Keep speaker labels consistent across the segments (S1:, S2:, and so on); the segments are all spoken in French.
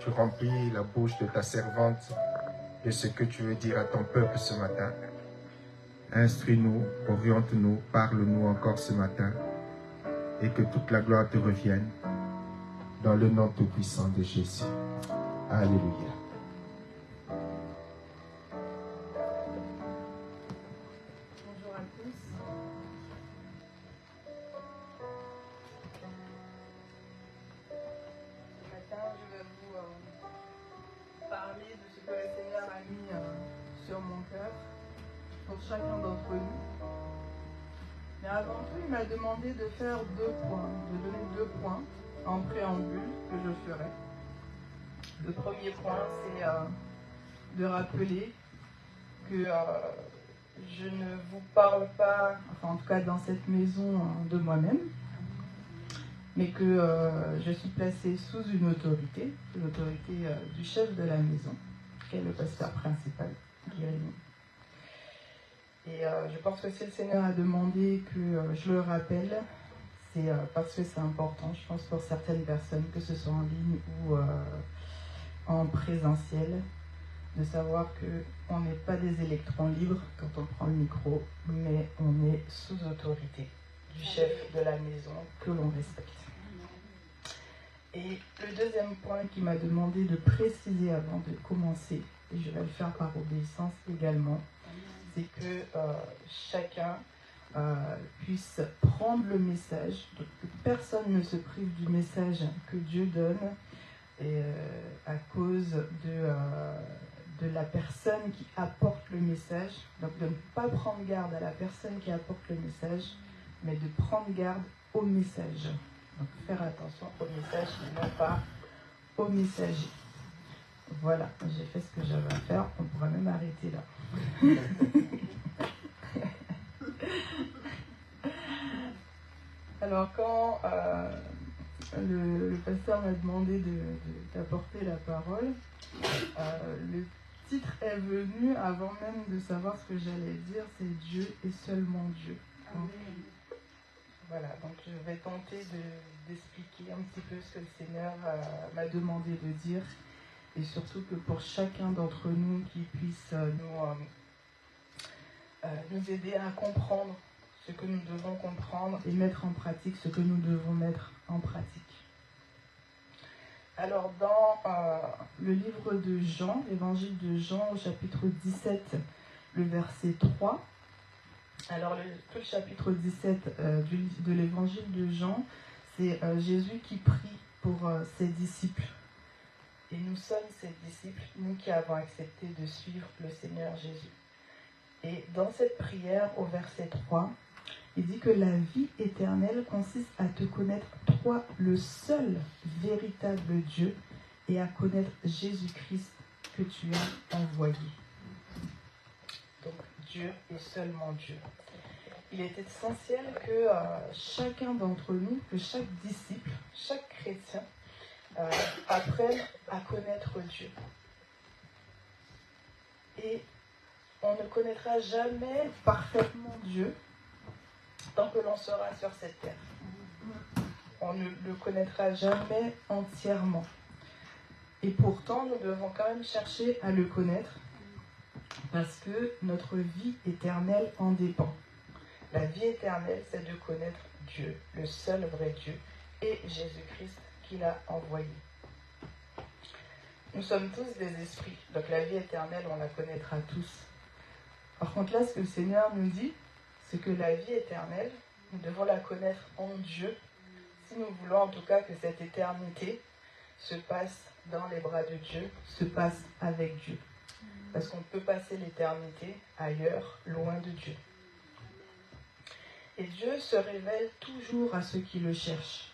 S1: tu remplis la bouche de ta servante de ce que tu veux dire à ton peuple ce matin. Instruis-nous, oriente-nous, parle-nous encore ce matin et que toute la gloire te revienne dans le nom tout-puissant de Jésus. Alléluia.
S2: Bonjour à tous. Ce matin, je vais vous parler de ce que le Seigneur a mis sur mon cœur pour chacun d'entre nous. Mais avant tout, il m'a demandé de faire 2 points, de donner 2 points en préambule que je ferai. Le premier point, c'est de rappeler que je ne vous parle pas, enfin en tout cas dans cette maison, de moi-même, mais que je suis placée sous une autorité, l'autorité du chef de la maison, qui est le pasteur principal, Guérini. Et je pense que si le Seigneur a demandé que je le rappelle, c'est parce que c'est important, je pense, pour certaines personnes, que ce soit en ligne ou en présentiel, de savoir qu'on n'est pas des électrons libres quand on prend le micro, mais on est sous autorité du chef de la maison que l'on respecte. Et le deuxième point qui m'a demandé de préciser avant de commencer, et je vais le faire par obéissance également, c'est que chacun puisse prendre le message, donc que personne ne se prive du message que Dieu donne et, à cause de la personne qui apporte le message. Donc de ne pas prendre garde à la personne qui apporte le message, mais de prendre garde au message. Donc faire attention au message et non pas au messager. Voilà, j'ai fait ce que j'avais à faire, on pourra même arrêter là. Alors quand le pasteur m'a demandé d'apporter la parole, le titre est venu avant même de savoir ce que j'allais dire, c'est Dieu et seulement Dieu. Donc, voilà, donc je vais tenter d'expliquer un petit peu ce que le Seigneur m'a demandé de dire, et surtout que pour chacun d'entre nous qui puisse nous aider à comprendre ce que nous devons comprendre et mettre en pratique ce que nous devons mettre en pratique. Alors dans le livre de Jean, l'évangile de Jean au chapitre 17, le verset 3, alors tout le chapitre 17 de l'évangile de Jean, c'est Jésus qui prie pour ses disciples. Et nous sommes ses disciples, nous qui avons accepté de suivre le Seigneur Jésus. Et dans cette prière, au verset 3, il dit que la vie éternelle consiste à te connaître, toi, le seul véritable Dieu, et à connaître Jésus-Christ que tu as envoyé. Donc, Dieu est seulement Dieu. Il est essentiel que chacun d'entre nous, que chaque disciple, chaque chrétien, apprenne à connaître Dieu. Et on ne connaîtra jamais parfaitement Dieu tant que l'on sera sur cette terre. On ne le connaîtra jamais entièrement. Et pourtant, nous devons quand même chercher à le connaître parce que notre vie éternelle en dépend. La vie éternelle, c'est de connaître Dieu, le seul vrai Dieu, et Jésus-Christ qu'il a envoyé. Nous sommes tous des esprits, donc la vie éternelle, on la connaîtra tous. Par contre, là, ce que le Seigneur nous dit, c'est que la vie éternelle, nous devons la connaître en Dieu, si nous voulons en tout cas que cette éternité se passe dans les bras de Dieu, se passe avec Dieu. Parce qu'on peut passer l'éternité ailleurs, loin de Dieu. Et Dieu se révèle toujours à ceux qui le cherchent.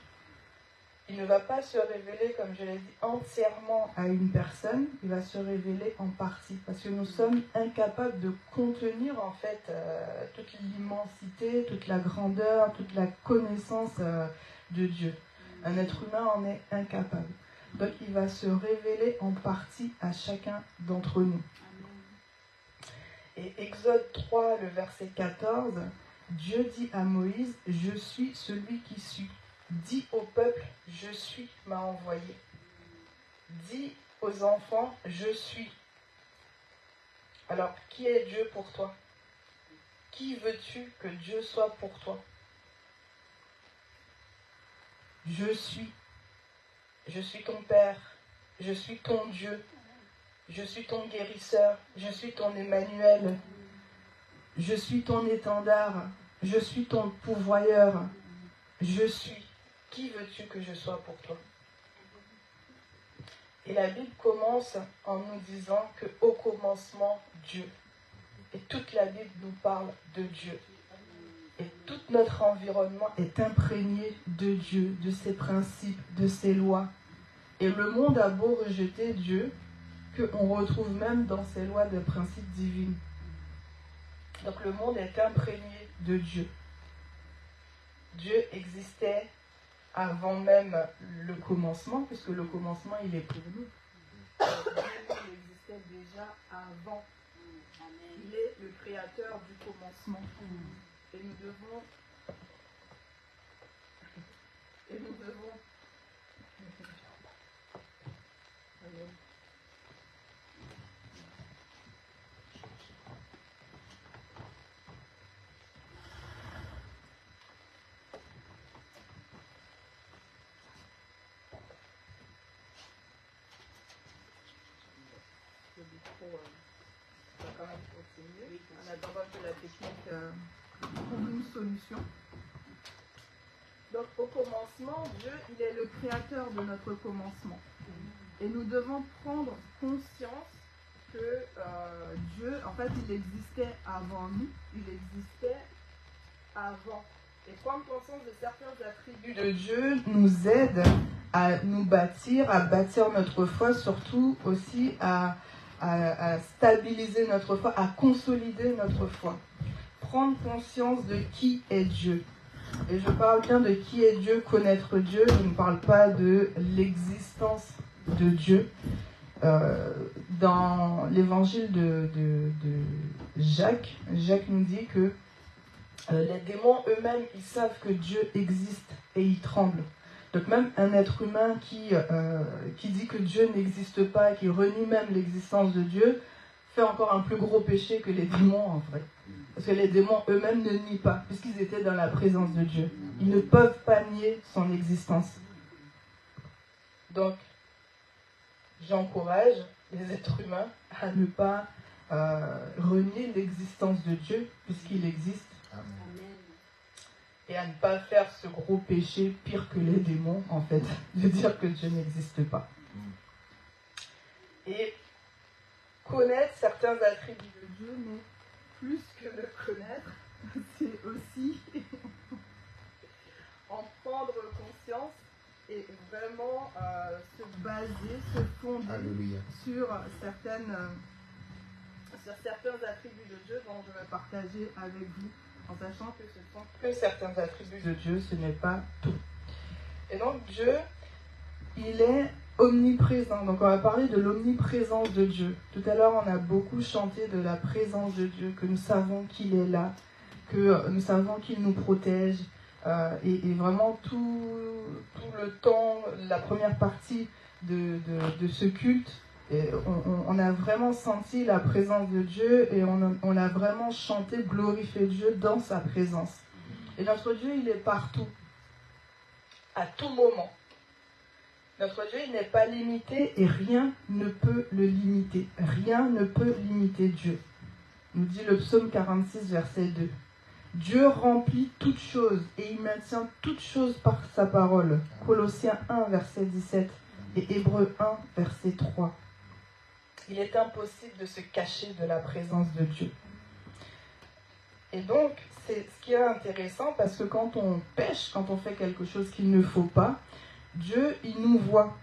S2: Il ne va pas se révéler, comme je l'ai dit, entièrement à une personne, il va se révéler en partie, parce que nous sommes incapables de contenir en fait toute l'immensité, toute la grandeur, toute la connaissance de Dieu. Un être humain en est incapable. Donc il va se révéler en partie à chacun d'entre nous. Et Exode 3, le verset 14, Dieu dit à Moïse, « Je suis celui qui suis. Dis au peuple, je suis m'a envoyé. » Dis aux enfants, je suis. Alors, qui est Dieu pour toi? Qui veux-tu que Dieu soit pour toi? Je suis. Je suis ton Père. Je suis ton Dieu. Je suis ton guérisseur. Je suis ton Emmanuel. Je suis ton étendard. Je suis ton pourvoyeur. Je suis. Qui veux-tu que je sois pour toi? Et la Bible commence en nous disant qu'au commencement, Dieu. Et toute la Bible nous parle de Dieu. Et tout notre environnement est imprégné de Dieu, de ses principes, de ses lois. Et le monde a beau rejeter Dieu, qu'on retrouve même dans ses lois de principes divines. Donc le monde est imprégné de Dieu. Dieu existait avant même le commencement, puisque le commencement, il est pour nous. Dieu, il existait déjà avant. Il est le créateur du commencement. Et nous devons... On va quand même continuer en attendant que la technique trouve une solution. Donc au commencement, Dieu, il est le créateur de notre commencement. Et nous devons prendre conscience que Dieu, en fait, il existait avant nous, il existait avant. Et prendre conscience de certains attributs de Dieu nous aide à nous bâtir, à bâtir notre foi, surtout aussi à stabiliser notre foi, à consolider notre foi. Prendre conscience de qui est Dieu. Et je parle bien de qui est Dieu, connaître Dieu. Je ne parle pas de l'existence de Dieu. Dans l'évangile de Jacques, Jacques nous dit que les démons eux-mêmes, ils savent que Dieu existe et ils tremblent. Donc même un être humain qui dit que Dieu n'existe pas, qui renie même l'existence de Dieu, fait encore un plus gros péché que les démons en vrai. Parce que les démons eux-mêmes ne nient pas, puisqu'ils étaient dans la présence de Dieu. Ils ne peuvent pas nier son existence. Donc, j'encourage les êtres humains à ne pas renier l'existence de Dieu, puisqu'il existe. Amen. Et à ne pas faire ce gros péché pire que les démons, en fait, de dire que Dieu n'existe pas. Et connaître certains attributs de Dieu, mais plus que le connaître, c'est aussi en prendre conscience et vraiment se baser, se fonder sur certains attributs de Dieu dont je vais partager avec vous, en sachant que ce sont que certains attributs de Dieu, ce n'est pas tout. Et donc Dieu, il est omniprésent. Donc on va parler de l'omniprésence de Dieu. Tout à l'heure, on a beaucoup chanté de la présence de Dieu, que nous savons qu'il est là, que nous savons qu'il nous protège. Et vraiment tout le temps, la première partie de ce culte, on a vraiment senti la présence de Dieu et on a vraiment chanté, glorifié Dieu dans sa présence. Et notre Dieu, il est partout, à tout moment. Notre Dieu, il n'est pas limité et rien ne peut le limiter. Rien ne peut limiter Dieu. Nous dit le psaume 46, verset 2. Dieu remplit toutes choses et il maintient toutes choses par sa parole. Colossiens 1, verset 17 et Hébreux 1, verset 3. Il est impossible de se cacher de la présence de Dieu. Et donc, c'est ce qui est intéressant parce que quand on pêche, quand on fait quelque chose qu'il ne faut pas, Dieu, il nous voit.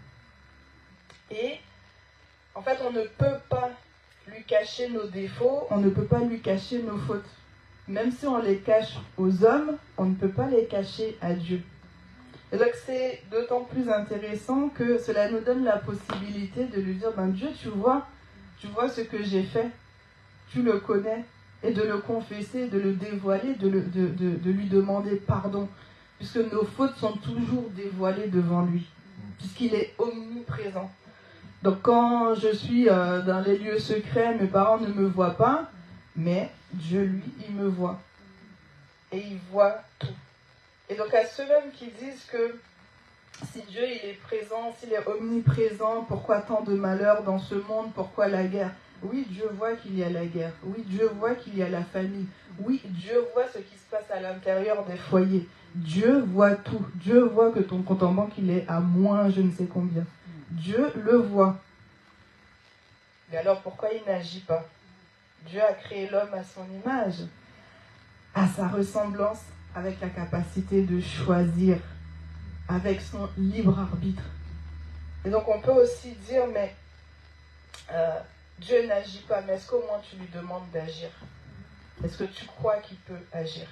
S2: Et en fait, on ne peut pas lui cacher nos défauts, on ne peut pas lui cacher nos fautes. Même si on les cache aux hommes, on ne peut pas les cacher à Dieu. Et donc c'est d'autant plus intéressant que cela nous donne la possibilité de lui dire, Dieu, tu vois ce que j'ai fait, tu le connais, et de le confesser, de le dévoiler, de lui demander pardon, puisque nos fautes sont toujours dévoilées devant lui, puisqu'il est omniprésent. Donc quand je suis dans les lieux secrets, mes parents ne me voient pas, mais Dieu, lui, il me voit. Et il voit tout. Et donc à ceux-mêmes qui disent que si Dieu il est présent, s'il est omniprésent, pourquoi tant de malheur dans ce monde, pourquoi la guerre? Oui, Dieu voit qu'il y a la guerre. Oui, Dieu voit qu'il y a la famine. Oui, Dieu voit ce qui se passe à l'intérieur des foyers. Dieu voit tout. Dieu voit que ton compte en banque il est à moins je ne sais combien. Dieu le voit. Et alors pourquoi il n'agit pas? Dieu a créé l'homme à son image, à sa ressemblance, avec la capacité de choisir, avec son libre arbitre. Et donc on peut aussi dire, mais Dieu n'agit pas, mais est-ce qu'au moins tu lui demandes d'agir? Est-ce que tu crois qu'il peut agir?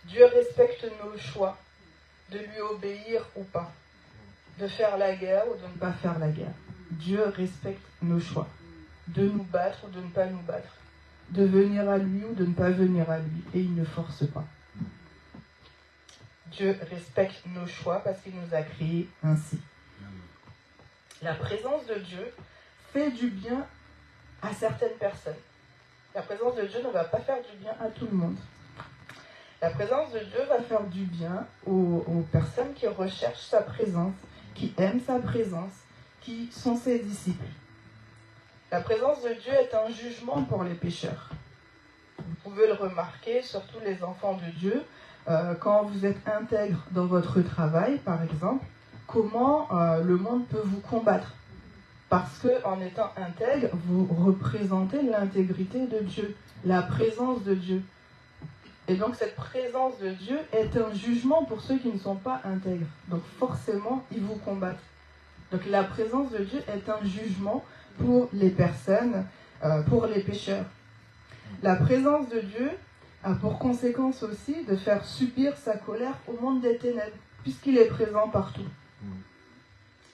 S2: Dieu respecte nos choix, de lui obéir ou pas, de faire la guerre ou de ne pas faire la guerre. Dieu respecte nos choix, de nous battre ou de ne pas nous battre, de venir à lui ou de ne pas venir à lui, et il ne force pas. Dieu respecte nos choix parce qu'il nous a créés ainsi. La présence de Dieu fait du bien à certaines personnes. La présence de Dieu ne va pas faire du bien à tout le monde. La présence de Dieu va faire du bien aux personnes qui recherchent sa présence, qui aiment sa présence, qui sont ses disciples. La présence de Dieu est un jugement pour les pécheurs. Vous pouvez le remarquer, surtout les enfants de Dieu, quand vous êtes intègre dans votre travail, par exemple, comment le monde peut vous combattre. Parce qu'en étant intègre, vous représentez l'intégrité de Dieu, la présence de Dieu. Et donc cette présence de Dieu est un jugement pour ceux qui ne sont pas intègres. Donc forcément, ils vous combattent. Donc la présence de Dieu est un jugement pour les personnes, pour les pécheurs. La présence de Dieu a pour conséquence aussi de faire subir sa colère au monde des ténèbres, puisqu'il est présent partout.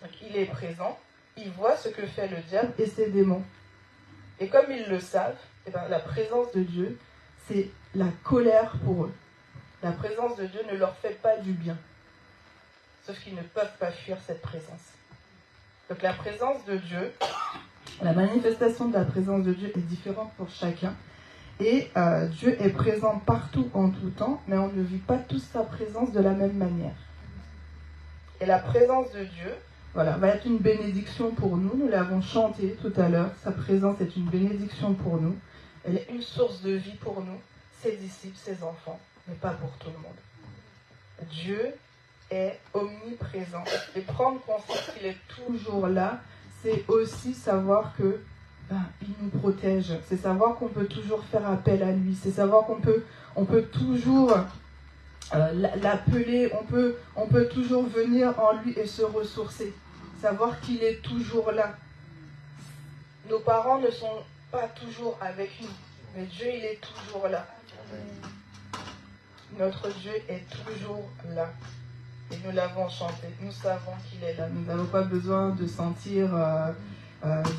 S2: Donc il est présent. Ils voient ce que fait le diable et ses démons. Et comme ils le savent, eh bien, la présence de Dieu, c'est la colère pour eux. La présence de Dieu ne leur fait pas du bien. Sauf qu'ils ne peuvent pas fuir cette présence. Donc la présence de Dieu, la manifestation de la présence de Dieu est différente pour chacun. Et Dieu est présent partout en tout temps, mais on ne vit pas tous sa présence de la même manière. Et la présence de Dieu, voilà, va être une bénédiction pour nous. Nous l'avons chanté tout à l'heure. Sa présence est une bénédiction pour nous. Elle est une source de vie pour nous, ses disciples, ses enfants, mais pas pour tout le monde. Dieu est omniprésent. Et prendre conscience qu'il est toujours là, c'est aussi savoir que il nous protège. C'est savoir qu'on peut toujours faire appel à lui. C'est savoir qu'on peut toujours l'appeler, on peut toujours venir en lui et se ressourcer. Savoir qu'il est toujours là. Nos parents ne sont pas toujours avec nous, mais Dieu, il est toujours là. Notre Dieu est toujours là. Et nous l'avons chanté. Nous savons qu'il est là. Nous n'avons pas besoin de sentir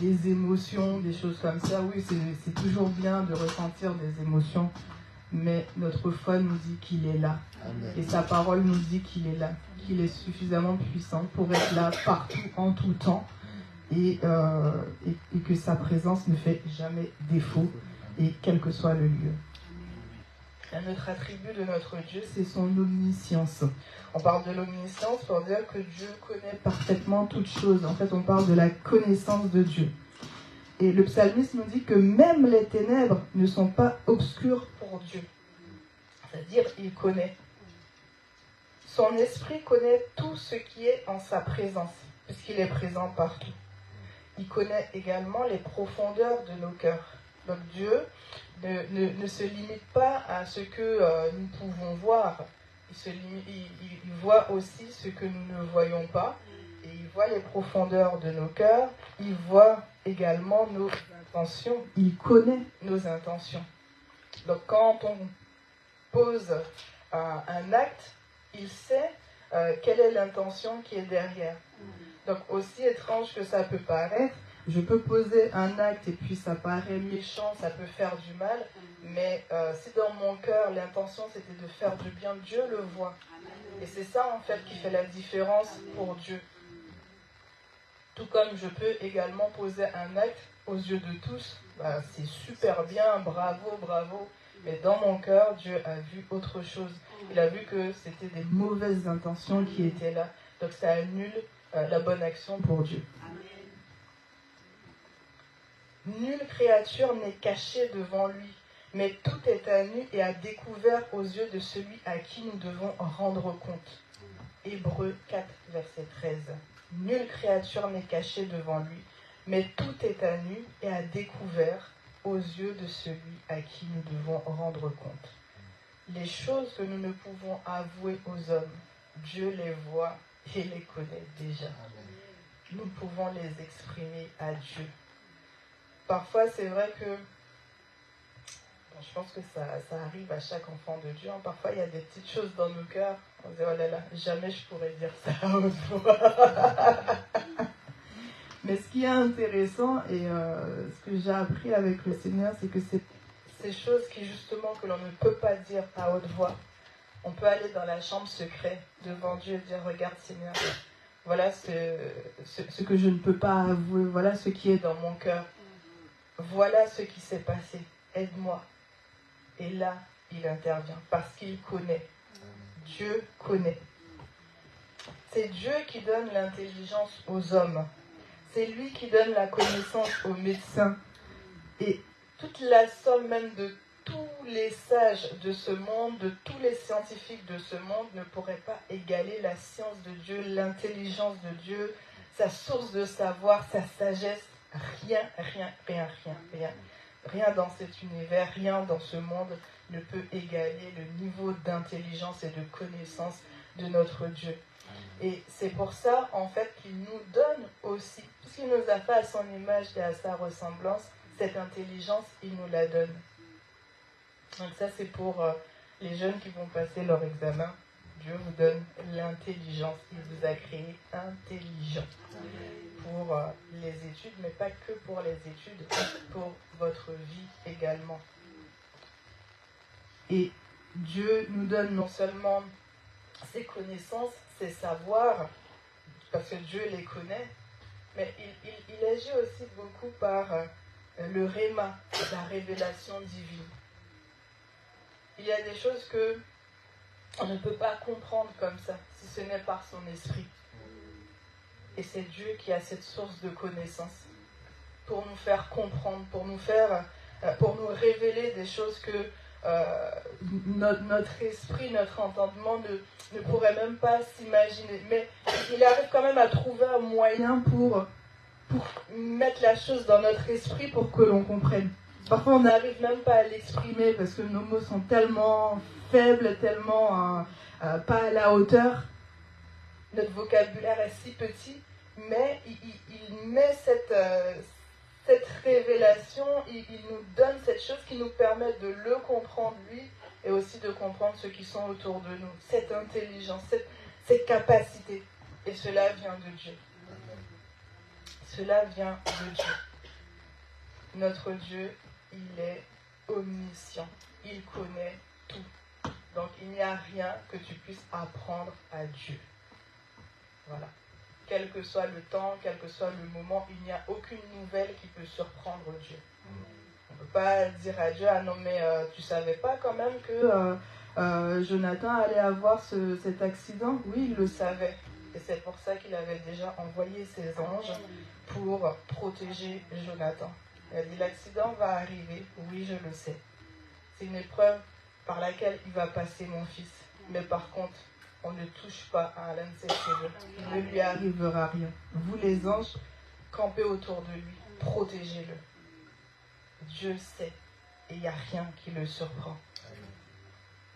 S2: des émotions, des choses comme ça. Oui, c'est toujours bien de ressentir des émotions. Mais notre foi nous dit qu'il est là. Amen. Et sa parole nous dit qu'il est là, qu'il est suffisamment puissant pour être là partout, en tout temps, et que sa présence ne fait jamais défaut, et quel que soit le lieu. Un autre attribut de notre Dieu, c'est son omniscience. On parle de l'omniscience pour dire que Dieu connaît parfaitement toutes choses. En fait, on parle de la connaissance de Dieu. Et le psalmiste nous dit que même les ténèbres ne sont pas obscures pour Dieu. C'est-à-dire, il connaît. Son esprit connaît tout ce qui est en sa présence, puisqu'il est présent partout. Il connaît également les profondeurs de nos cœurs. Donc Dieu ne se limite pas à ce que nous pouvons voir. Il voit aussi ce que nous ne voyons pas. Et il voit les profondeurs de nos cœurs. Il voit également nos intentions. Il connaît nos intentions. Donc quand on pose un acte, il sait quelle est l'intention qui est derrière. Donc aussi étrange que ça peut paraître, je peux poser un acte et puis ça paraît méchant, ça peut faire du mal, mais si dans mon cœur l'intention c'était de faire du bien, Dieu le voit. Et c'est ça en fait qui fait la différence pour Dieu. Tout comme je peux également poser un acte aux yeux de tous, c'est super bien, bravo, bravo. Mais dans mon cœur, Dieu a vu autre chose. Il a vu que c'était des mauvaises intentions qui étaient là. Donc ça annule la bonne action pour Dieu. Nulle créature n'est cachée devant lui, mais tout est à nu et à découvert aux yeux de celui à qui nous devons rendre compte. Hébreux 4, verset 13. Nulle créature n'est cachée devant lui, mais tout est à nu et à découvert aux yeux de celui à qui nous devons rendre compte. Les choses que nous ne pouvons avouer aux hommes, Dieu les voit et les connaît déjà. Nous pouvons les exprimer à Dieu. Parfois, c'est vrai que, je pense que ça arrive à chaque enfant de Dieu. Parfois, il y a des petites choses dans nos cœurs. On se dit, oh là là, jamais je pourrais dire ça à haute voix. Mais ce qui est intéressant et ce que j'ai appris avec le Seigneur, c'est que c'est ces choses qui, justement, que l'on ne peut pas dire à haute voix, on peut aller dans la chambre secrète devant Dieu et dire, regarde Seigneur, voilà ce que je ne peux pas avouer, voilà ce qui est dans mon cœur. Voilà ce qui s'est passé, aide-moi. Et là, il intervient parce qu'il connaît. Dieu connaît. C'est Dieu qui donne l'intelligence aux hommes. C'est lui qui donne la connaissance aux médecins. Et toute la somme même de tous les sages de ce monde, de tous les scientifiques de ce monde ne pourrait pas égaler la science de Dieu, l'intelligence de Dieu, sa source de savoir, sa sagesse. Rien dans cet univers, rien dans ce monde ne peut égaler le niveau d'intelligence et de connaissance de notre Dieu. Et c'est pour ça, en fait, qu'il nous donne aussi, puisqu'il nous a fait à son image et à sa ressemblance, cette intelligence, il nous la donne. Donc ça, c'est pour les jeunes qui vont passer leur examen. Dieu vous donne l'intelligence. Il vous a créé intelligent pour les études, mais pas que pour les études, pour votre vie également. Et Dieu nous donne non seulement ses connaissances, ses savoirs, parce que Dieu les connaît, mais il agit aussi beaucoup par le réma, la révélation divine. Il y a des choses que on ne peut pas comprendre comme ça, si ce n'est par son esprit. Et c'est Dieu qui a cette source de connaissance pour nous faire comprendre, pour nous révéler des choses que notre esprit, notre entendement ne pourrait même pas s'imaginer. Mais il arrive quand même à trouver un moyen pour mettre la chose dans notre esprit pour que l'on comprenne. Parfois, on n'arrive même pas à l'exprimer parce que nos mots sont tellement faibles, tellement pas à la hauteur. Notre vocabulaire est si petit, mais il met cette révélation, il nous donne cette chose qui nous permet de le comprendre, lui, et aussi de comprendre ceux qui sont autour de nous. Cette intelligence, cette capacité. Et cela vient de Dieu. Cela vient de Dieu. Notre Dieu, il est omniscient. Il connaît tout. Donc il n'y a rien que tu puisses apprendre à Dieu. Voilà. Quel que soit le temps, quel que soit le moment, il n'y a aucune nouvelle qui peut surprendre Dieu. On ne peut pas dire à Dieu, ah non mais tu savais pas quand même que Jonathan allait avoir cet accident? Oui, il le savait. Et c'est pour ça qu'il avait déjà envoyé ses anges pour protéger Jonathan. Il a dit, l'accident va arriver, oui je le sais. C'est une épreuve par laquelle il va passer mon fils. Mais par contre, on ne touche pas à l'un de ses cheveux. Il ne lui arrivera rien. Vous les anges, campez autour de lui, protégez-le. Dieu sait et il n'y a rien qui le surprend.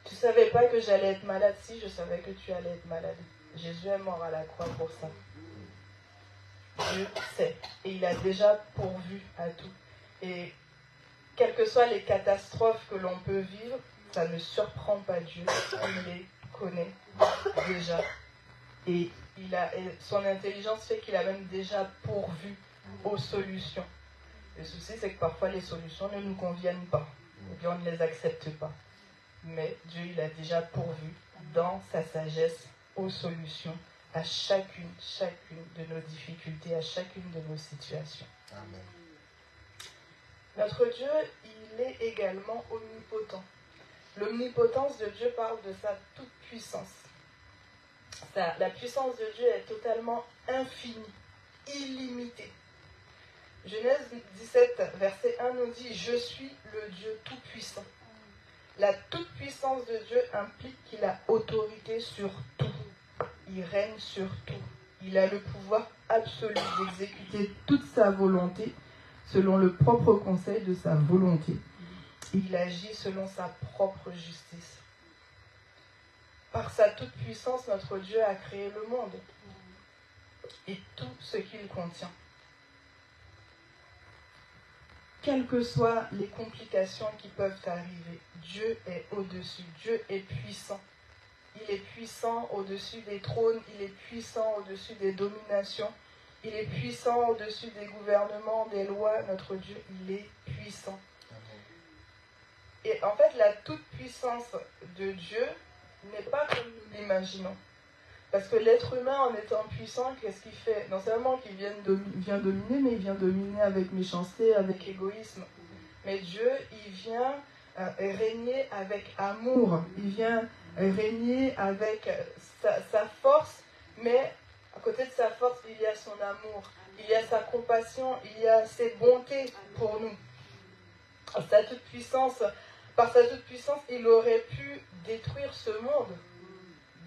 S2: Tu ne savais pas que j'allais être malade? Si, je savais que tu allais être malade. Jésus est mort à la croix pour ça. Dieu sait et il a déjà pourvu à tout. Et quelles que soient les catastrophes que l'on peut vivre, ça ne surprend pas Dieu. Il les connaît déjà. Et son intelligence fait qu'il a même déjà pourvu aux solutions. Le souci, c'est que parfois les solutions ne nous conviennent pas. Et puis on ne les accepte pas. Mais Dieu, il a déjà pourvu dans sa sagesse aux solutions à chacune de nos difficultés, à chacune de nos situations.
S1: Amen.
S2: Notre Dieu, il est également omnipotent. L'omnipotence de Dieu parle de sa toute-puissance. La puissance de Dieu est totalement infinie, illimitée. Genèse 17, verset 1 nous dit « Je suis le Dieu tout-puissant ». La toute-puissance de Dieu implique qu'il a autorité sur tout. Il règne sur tout. Il a le pouvoir absolu d'exécuter toute sa volonté selon le propre conseil de sa volonté. Il agit selon sa propre justice. Par sa toute-puissance, notre Dieu a créé le monde et tout ce qu'il contient. Quelles que soient les complications qui peuvent arriver, Dieu est au-dessus, Dieu est puissant. Il est puissant au-dessus des trônes, il est puissant au-dessus des dominations, il est puissant au-dessus des gouvernements, des lois. Notre Dieu, il est puissant. Et en fait, la toute-puissance de Dieu n'est pas comme nous l'imaginons. Parce que l'être humain, en étant puissant, qu'est-ce qu'il fait? Non seulement qu'il vient dominer, mais il vient dominer avec méchanceté, avec égoïsme. Mais Dieu, il vient régner avec amour. Il vient régner avec sa force, mais à côté de sa force, il y a son amour. Il y a sa compassion, il y a ses bontés pour nous. Par sa toute-puissance, il aurait pu détruire ce monde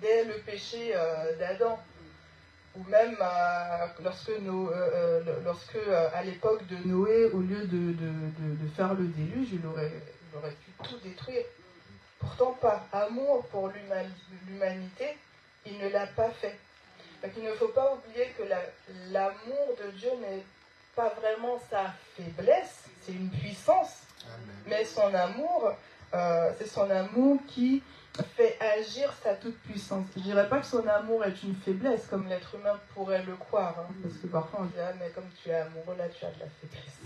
S2: dès le péché d'Adam, ou même lorsque à l'époque de Noé, au lieu de faire le déluge, il aurait pu tout détruire. Pourtant, par amour pour l'humanité, il ne l'a pas fait. Donc il ne faut pas oublier que l'amour de Dieu n'est pas vraiment sa faiblesse, c'est une puissance. Amen. Mais son amour, c'est son amour qui fait agir sa toute-puissance. Je ne dirais pas que son amour est une faiblesse, comme l'être humain pourrait le croire. Hein, parce que parfois on dit « Ah, mais comme tu es amoureux, là tu as de la faiblesse. »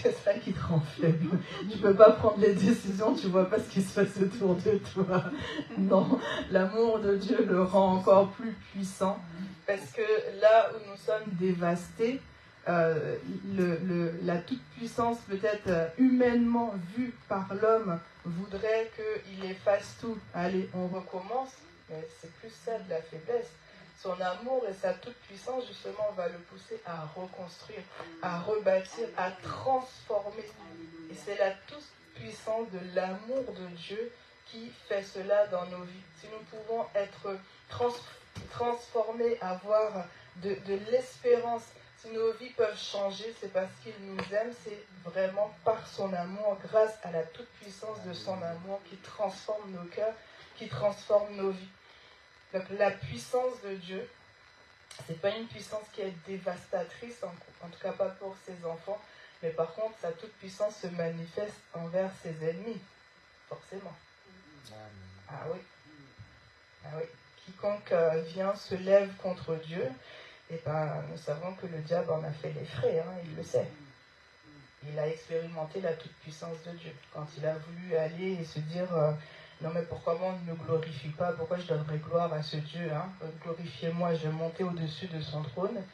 S2: C'est ça qui te rend faible. Tu ne peux pas prendre les décisions, tu ne vois pas ce qui se passe autour de toi. Non, l'amour de Dieu le rend encore plus puissant. Parce que là où nous sommes dévastés, la toute-puissance peut-être humainement vue par l'homme voudrait qu'il efface tout. Allez, on recommence, mais c'est plus ça de la faiblesse. Son amour et sa toute-puissance, justement, va le pousser à reconstruire, à rebâtir, à transformer. Et c'est la toute-puissance de l'amour de Dieu qui fait cela dans nos vies. Si nous pouvons être transformés, avoir de l'espérance, si nos vies peuvent changer, c'est parce qu'il nous aime, c'est vraiment par son amour, grâce à la toute-puissance de son amour qui transforme nos cœurs, qui transforme nos vies. Donc la puissance de Dieu, c'est pas une puissance qui est dévastatrice, en tout cas pas pour ses enfants, mais par contre sa toute-puissance se manifeste envers ses ennemis, forcément. Ah oui. Ah oui. Quiconque se lève contre Dieu, et nous savons que le diable en a fait les frais, hein, il le sait. Il a expérimenté la toute-puissance de Dieu. Quand il a voulu aller et se dire non mais pourquoi moi on ne me glorifie pas, pourquoi je donnerais gloire à ce Dieu, hein, glorifiez-moi, je vais monter au-dessus de son trône.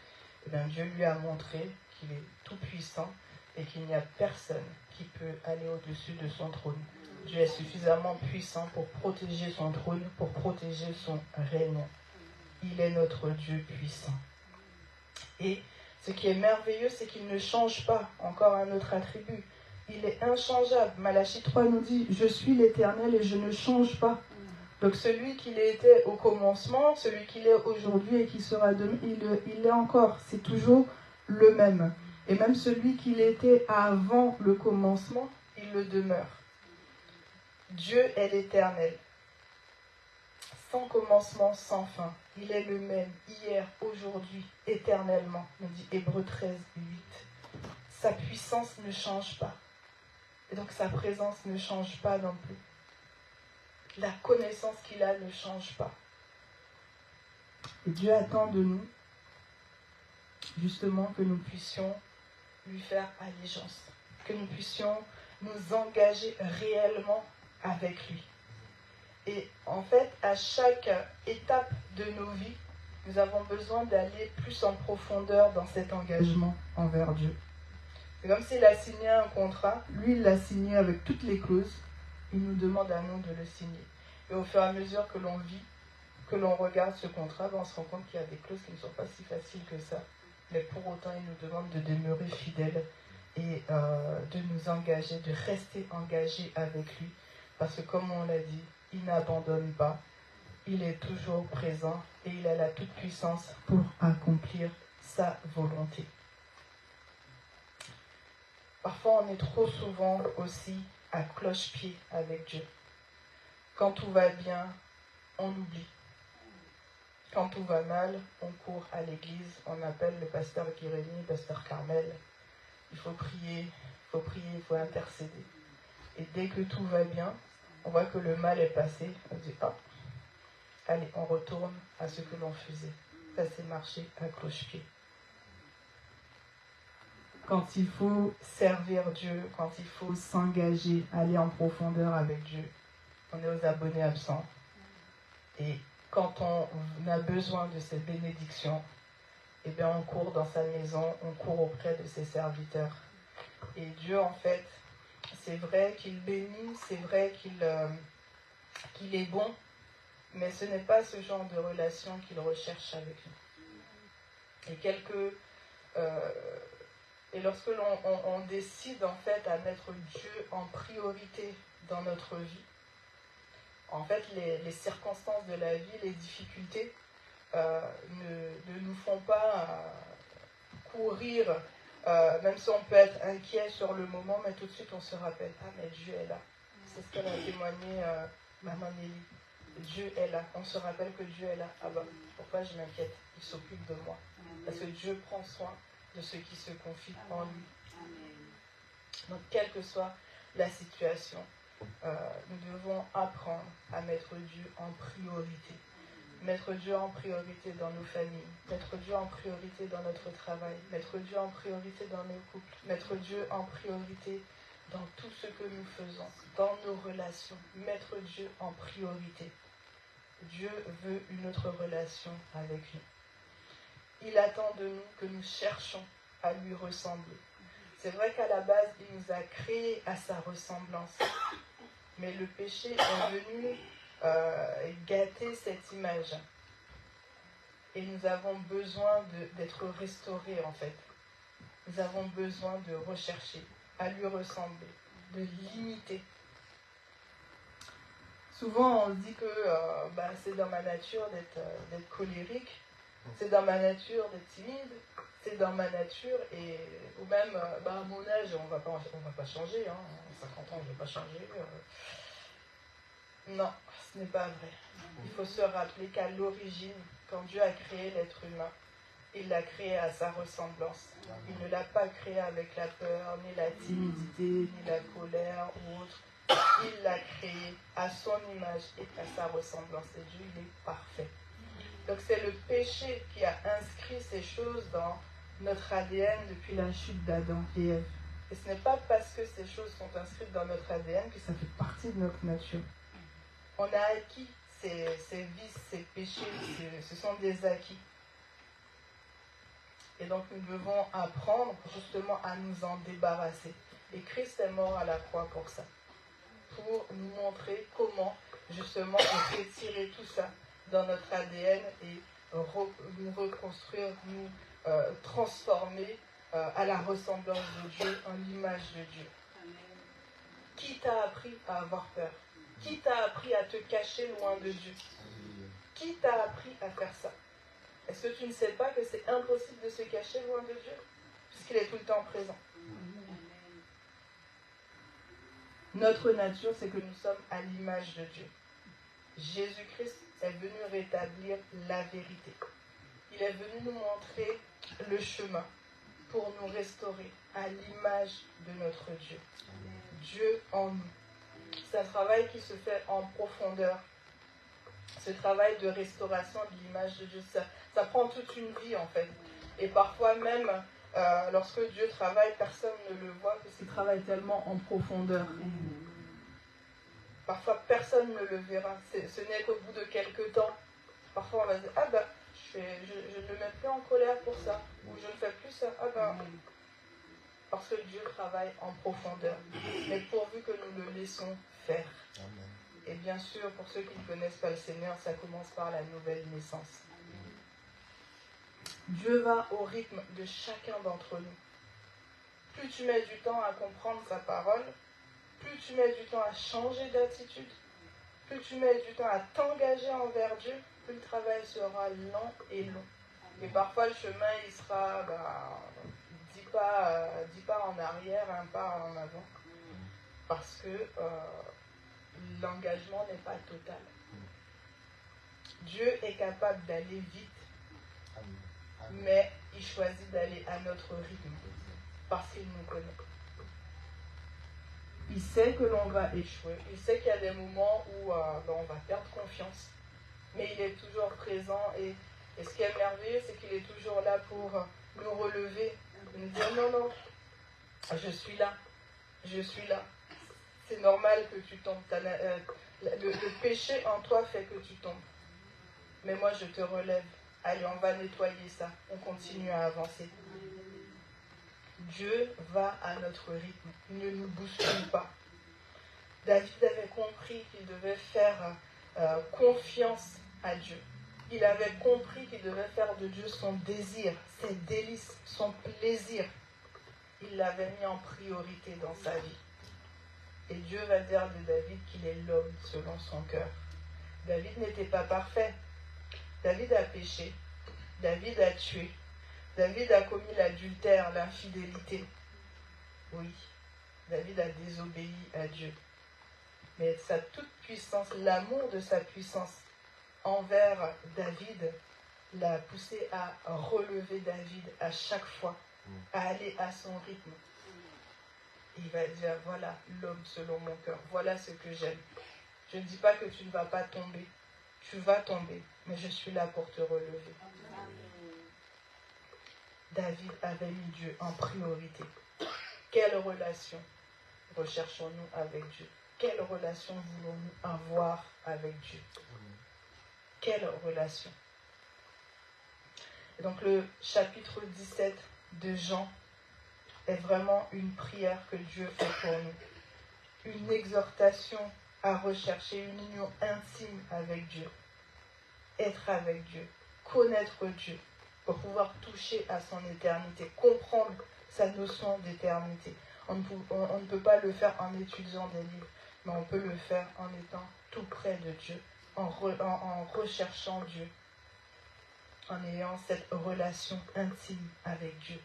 S2: Et bien Dieu lui a montré qu'il est tout-puissant et qu'il n'y a personne qui peut aller au-dessus de son trône. Dieu est suffisamment puissant pour protéger son trône, pour protéger son règne. Il est notre Dieu puissant. Et ce qui est merveilleux, c'est qu'il ne change pas. Encore un autre attribut. Il est inchangeable. Malachie 3 nous dit « Je suis l'Éternel et je ne change pas ». Donc celui qu'il était au commencement, celui qu'il est aujourd'hui et qui sera demain, il l'est encore. C'est toujours le même. Et même celui qu'il était avant le commencement, il le demeure. Dieu est l'Éternel. Sans commencement, sans fin. Il est le même, hier, aujourd'hui, éternellement, nous dit Hébreux 13, 8. Sa puissance ne change pas. Et donc sa présence ne change pas non plus. La connaissance qu'il a ne change pas. Et Dieu attend de nous, justement, que nous puissions lui faire allégeance. Que nous puissions nous engager réellement avec lui. Et en fait, à chaque étape de nos vies, nous avons besoin d'aller plus en profondeur dans cet engagement envers Dieu. C'est comme s'il a signé un contrat, lui il l'a signé avec toutes les clauses, il nous demande à nous de le signer. Et au fur et à mesure que l'on vit, que l'on regarde ce contrat, on se rend compte qu'il y a des clauses qui ne sont pas si faciles que ça. Mais pour autant, il nous demande de demeurer fidèles et de nous engager, de rester engagés avec lui. Parce que comme on l'a dit, il n'abandonne pas, il est toujours présent et il a la toute-puissance pour accomplir sa volonté. Parfois, on est trop souvent aussi à cloche-pied avec Dieu. Quand tout va bien, on oublie. Quand tout va mal, on court à l'église, on appelle le pasteur Guérémy, pasteur Carmel. Il faut prier, il faut intercéder. Et dès que tout va bien, on voit que le mal est passé, on dit « Ah, allez, on retourne à ce que l'on faisait. » Ça, c'est marcher à cloche-pied. Quand il faut servir Dieu, quand il faut s'engager, aller en profondeur avec Dieu, on est aux abonnés absents. Et quand on a besoin de cette bénédiction, eh bien on court dans sa maison, on court auprès de ses serviteurs. Et Dieu, en fait, c'est vrai qu'il bénit, c'est vrai qu'il est bon, mais ce n'est pas ce genre de relation qu'il recherche avec nous. Et lorsque l'on décide en fait à mettre Dieu en priorité dans notre vie, en fait les circonstances de la vie, les difficultés ne nous font pas courir, même si on peut être inquiet sur le moment, mais tout de suite on se rappelle, ah mais Dieu est là. C'est ce qu'elle a témoigné Maman Nelly. Dieu est là. On se rappelle que Dieu est là. Ah ben, pourquoi je m'inquiète? Il s'occupe de moi. Parce que Dieu prend soin de ceux qui se confient en lui. Donc, quelle que soit la situation, nous devons apprendre à mettre Dieu en priorité. Mettre Dieu en priorité dans nos familles, mettre Dieu en priorité dans notre travail, mettre Dieu en priorité dans nos couples, mettre Dieu en priorité dans tout ce que nous faisons, dans nos relations, mettre Dieu en priorité. Dieu veut une autre relation avec nous. Il attend de nous que nous cherchions à lui ressembler. C'est vrai qu'à la base, il nous a créés à sa ressemblance. Mais le péché est venu gâter cette image. Et nous avons besoin d'être restaurés, en fait. Nous avons besoin de rechercher à lui ressembler, de l'imiter. Souvent, on se dit que c'est dans ma nature d'être colérique, c'est dans ma nature d'être timide, c'est dans ma nature, ou même à mon âge, on va pas changer, hein, 50 ans, je ne vais pas changer. Non, ce n'est pas vrai. Il faut se rappeler qu'à l'origine, quand Dieu a créé l'être humain, il l'a créé à sa ressemblance. Il ne l'a pas créé avec la peur, ni la timidité, ni la colère ou autre. Il l'a créé à son image et à sa ressemblance. Et Dieu, il est parfait. Donc c'est le péché qui a inscrit ces choses dans notre ADN depuis la chute d'Adam et Ève. Et ce n'est pas parce que ces choses sont inscrites dans notre ADN que ça fait partie de notre nature. On a acquis ces vices, ces péchés, ce sont des acquis. Et donc nous devons apprendre justement à nous en débarrasser. Et Christ est mort à la croix pour ça. Pour nous montrer comment justement retirer tout ça dans notre ADN et nous reconstruire, nous transformer à la ressemblance de Dieu, en l'image de Dieu. Qui t'a appris à avoir peur? Qui t'a appris à te cacher loin de Dieu? Qui t'a appris à faire ça? Est-ce que tu ne sais pas que c'est impossible de se cacher loin de Dieu? Puisqu'il est tout le temps présent. Notre nature, c'est que nous sommes à l'image de Dieu. Jésus-Christ est venu rétablir la vérité. Il est venu nous montrer le chemin pour nous restaurer à l'image de notre Dieu. Dieu en nous. C'est un travail qui se fait en profondeur. Ce travail de restauration de l'image de Dieu, ça prend toute une vie en fait. Et parfois même, lorsque Dieu travaille, personne ne le voit parce qu'il travaille tellement en profondeur. Parfois, personne ne le verra. Ce n'est qu'au bout de quelques temps. Parfois, on va se dire, ah ben, je ne me mets plus en colère pour ça. Ou je ne fais plus ça. Ah ben, parce que Dieu travaille en profondeur. Mais pourvu que nous le laissons faire.
S1: Amen.
S2: Et bien sûr, pour ceux qui ne connaissent pas le Seigneur, ça commence par la nouvelle naissance. Dieu va au rythme de chacun d'entre nous. Plus tu mets du temps à comprendre sa parole, plus tu mets du temps à changer d'attitude, plus tu mets du temps à t'engager envers Dieu, plus le travail sera lent et long. Et parfois le chemin, il sera 10 pas en arrière, un pas en avant. Parce que l'engagement n'est pas total. Dieu est capable d'aller vite, mais il choisit d'aller à notre rythme, parce qu'il nous connaît. Il sait que l'on va échouer, il sait qu'il y a des moments où on va perdre confiance, mais il est toujours présent et ce qui est merveilleux, c'est qu'il est toujours là pour nous relever, nous dire non, je suis là, c'est normal que tu tombes, le péché en toi fait que tu tombes, mais moi je te relève, allez on va nettoyer ça, on continue à avancer. Dieu va à notre rythme, il ne nous bouscule pas. David avait compris qu'il devait faire confiance à Dieu. Il avait compris qu'il devait faire de Dieu son désir, ses délices, son plaisir. Il l'avait mis en priorité dans sa vie. Et Dieu va dire de David qu'il est l'homme selon son cœur. David n'était pas parfait. David a péché. David a tué. David a commis l'adultère, l'infidélité. Oui, David a désobéi à Dieu. Mais sa toute puissance, l'amour de sa puissance envers David l'a poussé à relever David à chaque fois, à aller à son rythme. Il va dire, voilà l'homme selon mon cœur, voilà ce que j'aime. Je ne dis pas que tu ne vas pas tomber, tu vas tomber, mais je suis là pour te relever. David avait mis Dieu en priorité. Quelle relation recherchons-nous avec Dieu? Quelle relation voulons-nous avoir avec Dieu? Quelle relation? Et donc le chapitre 17 de Jean est vraiment une prière que Dieu fait pour nous. Une exhortation à rechercher une union intime avec Dieu. Être avec Dieu. Connaître Dieu. Pour pouvoir toucher à son éternité. Comprendre sa notion d'éternité. On ne peut pas le faire en étudiant des livres, mais on peut le faire en étant tout près de Dieu, en recherchant Dieu, en ayant cette relation intime avec Dieu.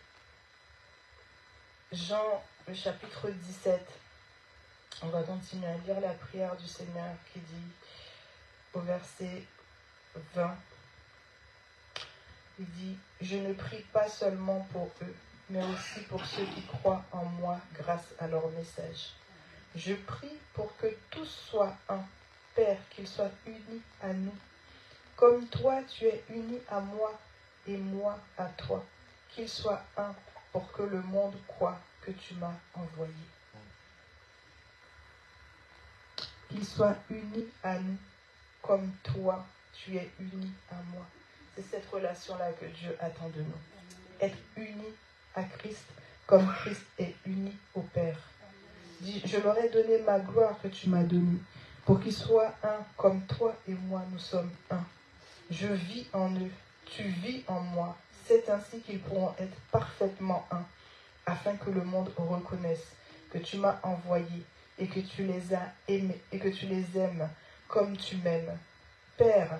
S2: Jean, le chapitre 17, on va continuer à lire la prière du Seigneur qui dit au verset 20, il dit « Je ne prie pas seulement pour eux, mais aussi pour ceux qui croient en moi grâce à leur message. Je prie pour que tous soient un, Père, qu'ils soient unis à nous, comme toi tu es uni à moi et moi à toi, qu'ils soient un pour que le monde croie que tu m'as envoyé. » Qu'ils soient unis à nous, comme toi tu es uni à moi. C'est cette relation-là que Dieu attend de nous. Être unis à Christ comme Christ est uni au Père. Dis, je leur ai donné ma gloire que tu m'as donnée, pour qu'ils soient un comme toi et moi nous sommes un. Je vis en eux, tu vis en moi. C'est ainsi qu'ils pourront être parfaitement un, afin que le monde reconnaisse que tu m'as envoyé et que tu les as aimés et que tu les aimes comme tu m'aimes. Père,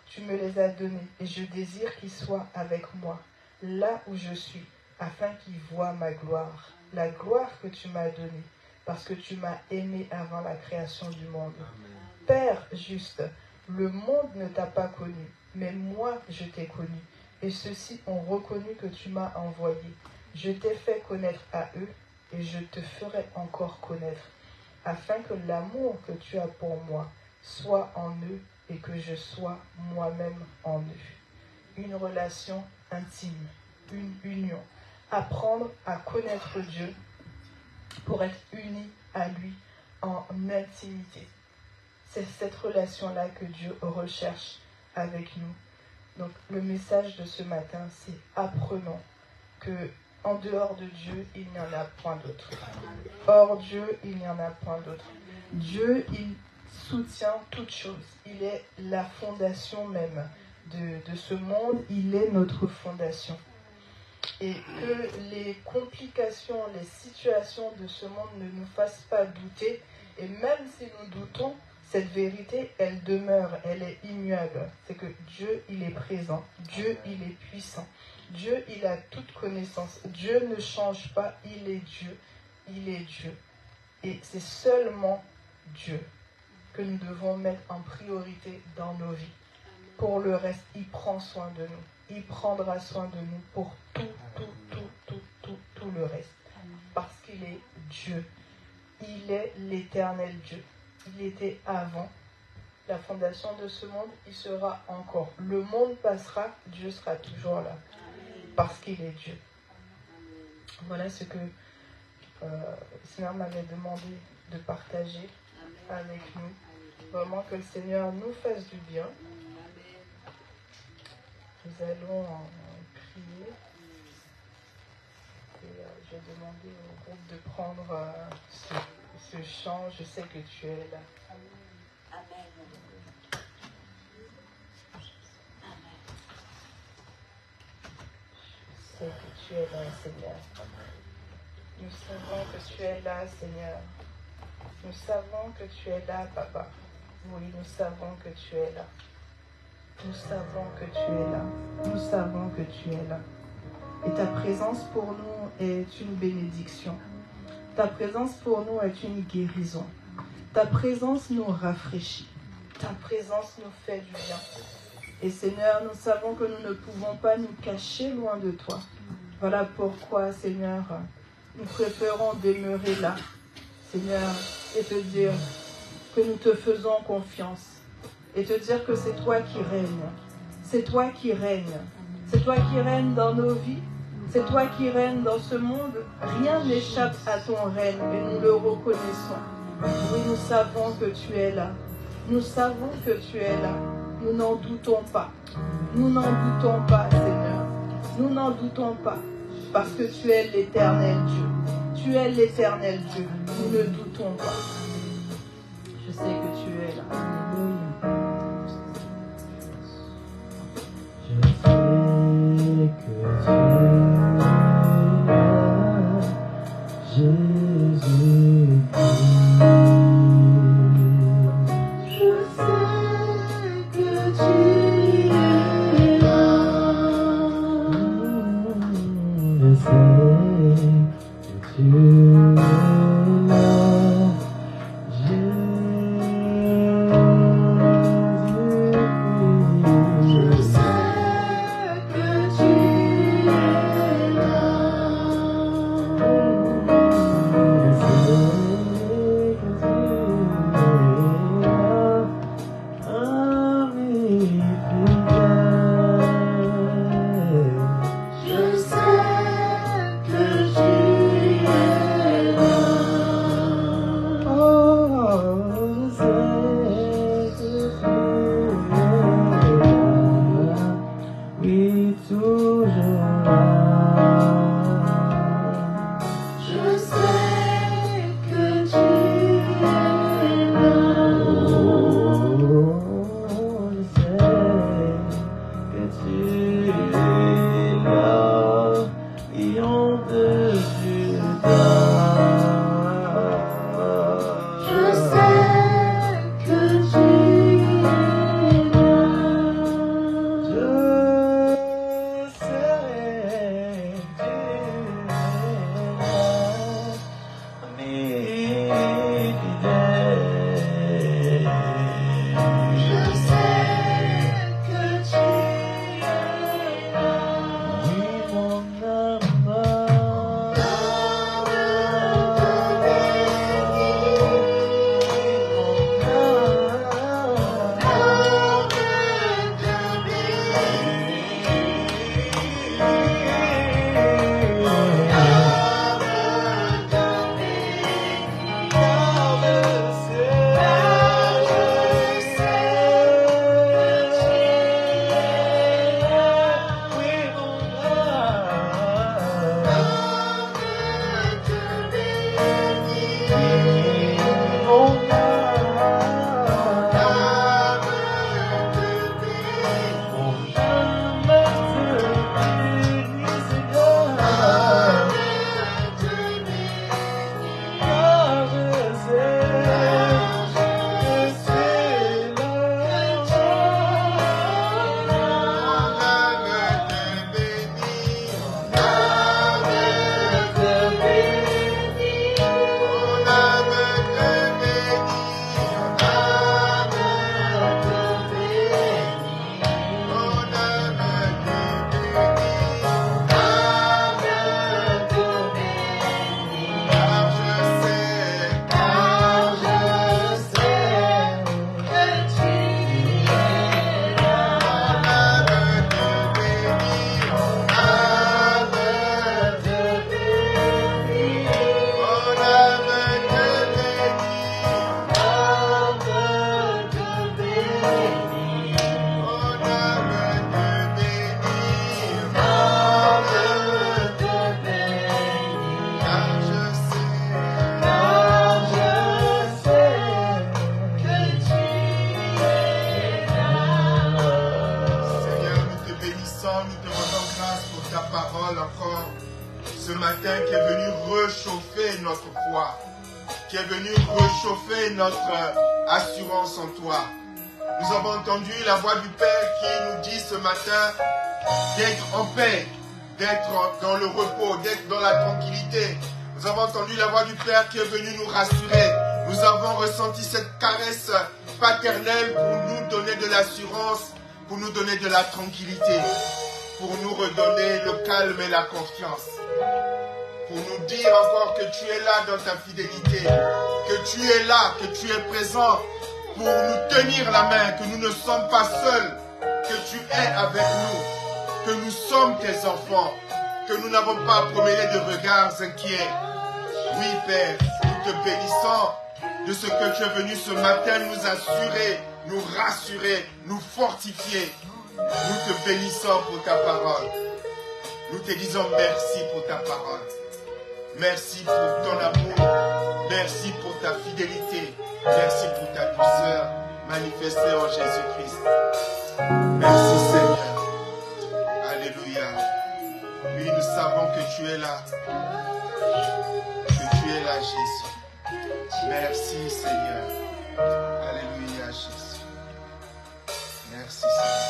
S2: tu me les as donnés et je désire qu'ils soient avec moi, là où je suis, afin qu'ils voient ma gloire, la gloire que tu m'as donnée, parce que tu m'as aimé avant la création du monde. Amen. Père juste, le monde ne t'a pas connu, mais moi je t'ai connu, et ceux-ci ont reconnu que tu m'as envoyé. Je t'ai fait connaître à eux, et je te ferai encore connaître, afin que l'amour que tu as pour moi soit en eux, et que je sois moi-même en eux. Une relation intime, une union. Apprendre à connaître Dieu pour être unis à lui en intimité. C'est cette relation-là que Dieu recherche avec nous. Donc le message de ce matin, c'est apprenons que en dehors de Dieu, il n'y en a point d'autre. Hors Dieu, il n'y en a point d'autre. Dieu, il soutient toutes choses. Il est la fondation même de ce monde. Il est notre fondation. Et que les complications, les situations de ce monde ne nous fassent pas douter. Et même si nous doutons, cette vérité, elle demeure, elle est immuable. C'est que Dieu, il est présent. Dieu, il est puissant. Dieu, il a toute connaissance. Dieu ne change pas, il est Dieu. Il est Dieu. Et c'est seulement Dieu que nous devons mettre en priorité dans nos vies. Pour le reste, il prend soin de nous. Il prendra soin de nous pour tout le reste. Parce qu'il est Dieu. Il est l'éternel Dieu. Il était avant la fondation de ce monde, il sera encore. Le monde passera, Dieu sera toujours là. Parce qu'il est Dieu. Voilà ce que le Seigneur m'avait demandé de partager avec nous. Vraiment que le Seigneur nous fasse du bien. Nous allons prier. Et je vais demander au groupe de prendre ce chant. Je sais que tu es là.
S3: Amen.
S2: Je sais que tu es là, Seigneur. Nous savons que tu es là, Seigneur. Nous savons que tu es là, Papa. Oui, nous savons que tu es là. Nous savons que tu es là. Nous savons que tu es là. Et ta présence pour nous est une bénédiction. Ta présence pour nous est une guérison. Ta présence nous rafraîchit. Ta présence nous fait du bien. Et Seigneur, nous savons que nous ne pouvons pas nous cacher loin de toi. Voilà pourquoi, Seigneur, nous préférons demeurer là, Seigneur, et te dire que nous te faisons confiance. Et te dire que c'est toi qui règnes. C'est toi qui règnes. C'est toi qui règnes dans nos vies. C'est toi qui règnes dans ce monde. Rien n'échappe à ton règne et nous le reconnaissons. Oui, nous savons que tu es là. Nous savons que tu es là. Nous n'en doutons pas. Nous n'en doutons pas, Seigneur. Nous n'en doutons pas. Parce que tu es l'éternel Dieu. Tu es l'éternel Dieu. Nous ne doutons pas. Je sais que tu es là. Alléluia.
S4: Je sais que tu es là, Jésus. Je sais que tu es là. Je sais que tu es là.
S1: ce matin qui est venu réchauffer notre foi, qui est venu réchauffer notre assurance en toi. Nous avons entendu la voix du Père qui nous dit ce matin d'être en paix, d'être dans le repos, d'être dans la tranquillité. Nous avons entendu la voix du Père qui est venu nous rassurer. Nous avons ressenti cette caresse paternelle pour nous donner de l'assurance, pour nous donner de la tranquillité, pour nous redonner le calme et la confiance. Pour nous dire encore que tu es là dans ta fidélité, que tu es là, que tu es présent pour nous tenir la main, que nous ne sommes pas seuls, que tu es avec nous, que nous sommes tes enfants, que nous n'avons pas à promener de regards inquiets. Oui, Père, nous te bénissons de ce que tu es venu ce matin nous assurer, nous rassurer, nous fortifier. Nous te bénissons pour ta parole. Nous te disons merci pour ta parole. Merci pour ton amour. Merci pour ta fidélité. Merci pour ta douceur manifestée en Jésus-Christ. Merci Seigneur. Alléluia. Oui, nous savons que tu es là. Que tu es là, Jésus. Merci Seigneur. Alléluia, Jésus. Merci Seigneur.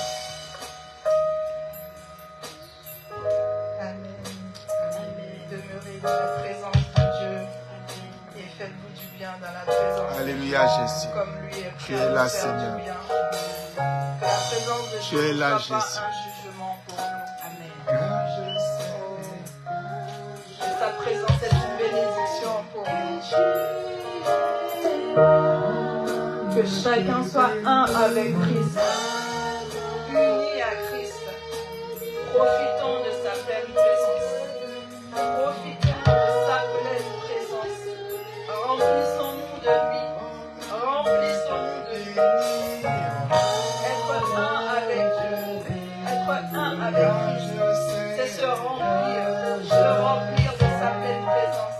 S2: Demeurez dans la présence de Dieu et faites-vous du bien dans la présence
S1: Alléluia,
S2: de Dieu,
S1: Jésus.
S2: comme lui est
S1: Tu
S2: prêt
S1: es
S2: à
S1: là,
S2: nous faire
S1: Seigneur.
S2: du bien. Que la présence de
S1: Tu
S2: Dieu
S1: es là,
S2: ne soit
S1: Jésus.
S2: pas un jugement pour nous. Amen. Que sa présence est une bénédiction pour nous. Que chacun soit un avec Christ, uni à Christ. Profitons de sa pleine présence. Profitons de sa pleine présence. Remplissons-nous de lui. Remplissons-nous de lui. Être un avec Dieu. Être un avec Christ. C'est se remplir de sa pleine présence.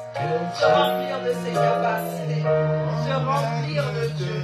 S2: Se remplir de ses capacités. Se remplir de Dieu.